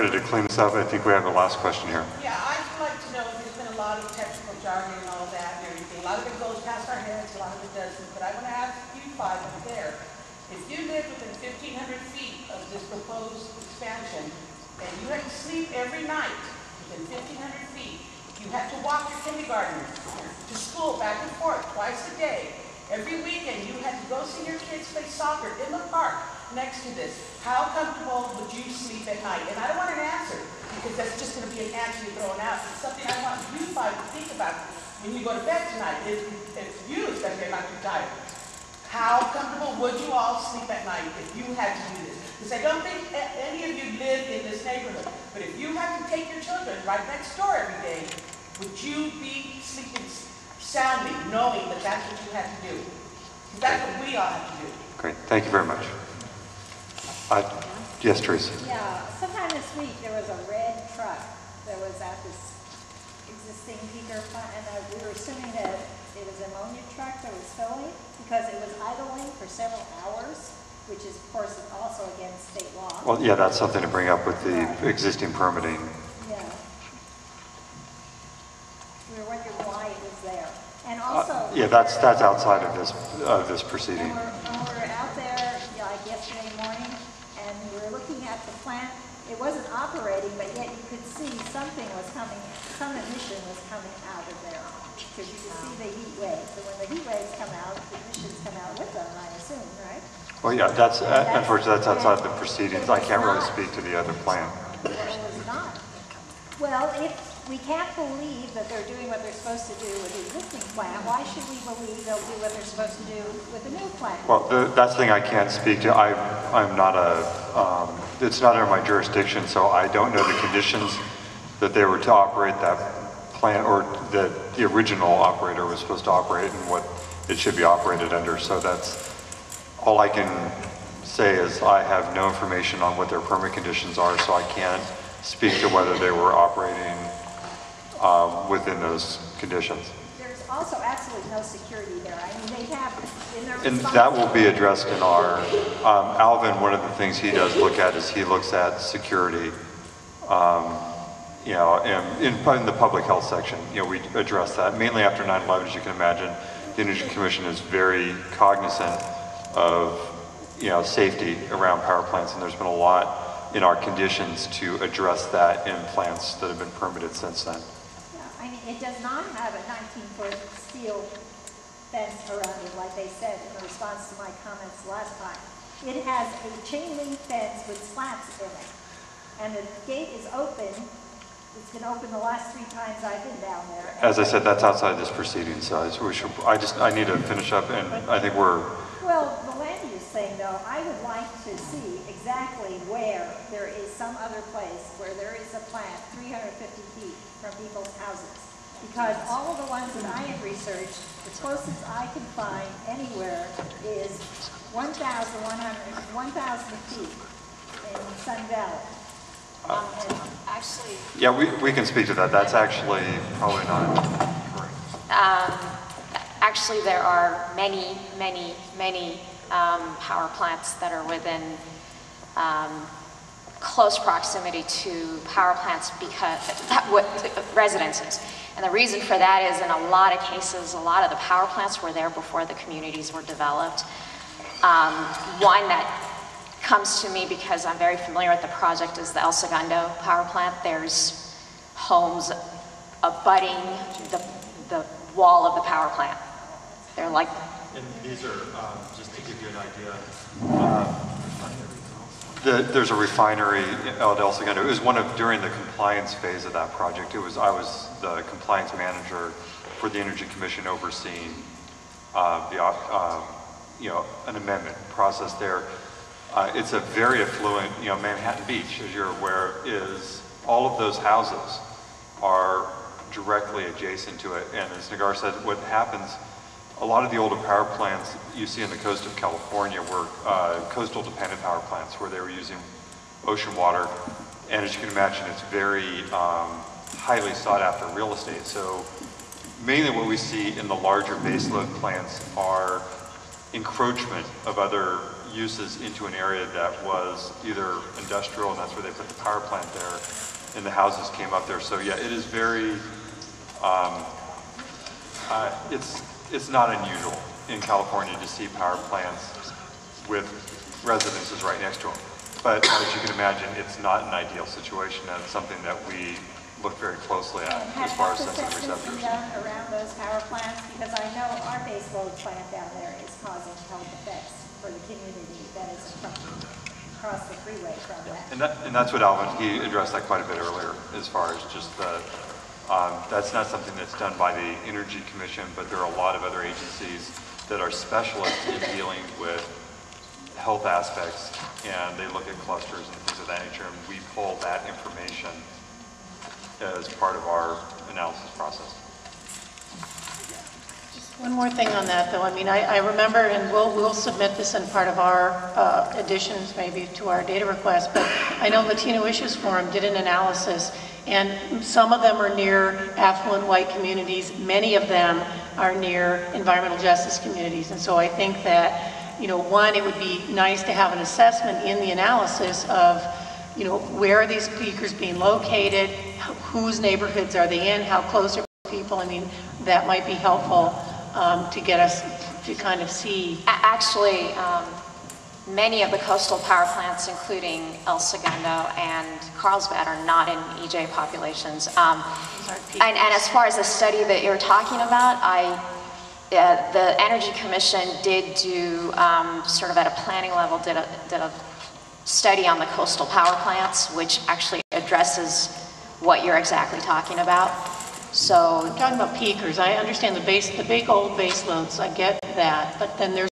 permitted to clean this up, I think we have the last question here. Yeah, I'd like to know, there's been a lot of technical jargon and all that and everything. A lot of it goes past our heads, a lot of it doesn't. But I want to ask you five up there, if you live within 1,500 feet of this proposed expansion, and you had to sleep every night within 1,500 feet, you had to walk your kindergartners to school back and forth twice a day. Every weekend you had to go see your kids play soccer in the park next to this. How comfortable would you sleep at night? And I don't want an answer, because that's just going to be an answer you're throwing out. It's something I want you five to think about when you go to bed tonight. It's you, especially if you're not too tired. How comfortable would you all sleep at night if you had to do this? Because I don't think any of you live in this neighborhood. But if you had to take your children right next door every day, would you be sleeping soundly, knowing that that's what you had to do? Because that's what we all have to do. Great, thank you very much. Yes, Teresa. Yeah, sometime this week there was a red truck that was at this existing peaker plant, and we were assuming that it was an ammonia truck that was filling because it was idling for several hours, which is, of course, also against state law. Well, yeah, that's something to bring up with the existing permitting. Yeah. We were wondering why it was there. And also... yeah, that's outside of this proceeding. And we're out there, like yesterday morning, and we were looking at the plant. It wasn't operating, but yet you could see something was coming, some emission was coming out of there. Because you could see the heat waves. So when the heat waves come out, the emissions come out with them, I assume, right? Well, yeah, that's unfortunately, that's outside of the proceedings. I can't really speak to the other plan. Well, it was not. Well, if we can't believe that they're doing what they're supposed to do with the existing plant, why should we believe they'll do what they're supposed to do with the new plant? Well, that's the thing I can't speak to. I'm not it's not under my jurisdiction, so I don't know the conditions that they were to operate that plant, or that the original operator was supposed to operate, and what it should be operated under. So that's all I can say is I have no information on what their permit conditions are, so I can't speak to whether they were operating within those conditions. There's also absolutely no security there. I mean, they have in their and that will be addressed in our, Alvin, one of the things he does look at is he looks at security, you know, in the public health section. You know, we address that. Mainly after 9/11, as you can imagine, the Energy Commission is very cognizant of, you know, safety around power plants, and there's been a lot in our conditions to address that in plants that have been permitted since then. Yeah, I mean, it does not have a 19-foot steel fence around it, like they said in response to my comments last time. It has a chain link fence with slats in it, and the gate is open. It's been open the last 3 times I've been down there. As I said, that's outside this proceeding, so I need to finish up, and I think we're... Well, the land use thing, though, I would like to see exactly where there is some other place where there is a plant 350 feet from people's houses. Because all of the ones that I have researched, the closest I can find anywhere is 1,000 feet in Sun Valley. Actually, yeah, we can speak to that. That's actually probably not correct. Actually, there are many power plants that are within close proximity to power plants because residences. And the reason for that is in a lot of cases, a lot of the power plants were there before the communities were developed. One that comes to me because I'm very familiar with the project is the El Segundo power plant. There's homes abutting the wall of the power plant. They're like... And these are, just to give you an idea, there's a refinery at El Segundo. It was during the compliance phase of that project. I was the compliance manager for the Energy Commission overseeing you know, an amendment process there. It's a very affluent, you know, Manhattan Beach, as you're aware, is all of those houses are directly adjacent to it. And as Nagar said, what happens, a lot of the older power plants you see on the coast of California were coastal dependent power plants where they were using ocean water. And as you can imagine, it's very highly sought after real estate. So mainly what we see in the larger baseload plants are encroachment of other uses into an area that was either industrial, and that's where they put the power plant there, and the houses came up there. So yeah, it is very, it's not unusual in California to see power plants with residences right next to them. But as you can imagine, it's not an ideal situation, and it's something that we look very closely at as far as sensitive receptors. Done around those power plants, because I know our base load plant down there is causing health effects for the community that is across the freeway from that. And that's what Alvin, he addressed that quite a bit earlier, as far as just the, that's not something that's done by the Energy Commission, but there are a lot of other agencies that are specialists in dealing with health aspects, and they look at clusters and things of that nature, and we pull that information as part of our analysis process. One more thing on that, though. I mean, I remember, and we'll submit this in part of our additions, maybe, to our data request, but I know Latino Issues Forum did an analysis, and some of them are near affluent white communities. Many of them are near environmental justice communities. And so I think that, you know, one, it would be nice to have an assessment in the analysis of, you know, where are these peakers being located, whose neighborhoods are they in, how close are people. I mean, that might be helpful to get us to kind of see. Actually, many of the coastal power plants, including El Segundo and Carlsbad, are not in EJ populations. And as far as the study that you're talking about, the Energy Commission did do, sort of at a planning level, did a study on the coastal power plants, which actually addresses what you're exactly talking about. So I'm talking about peakers. I understand the big old base loads, I get that, but then there's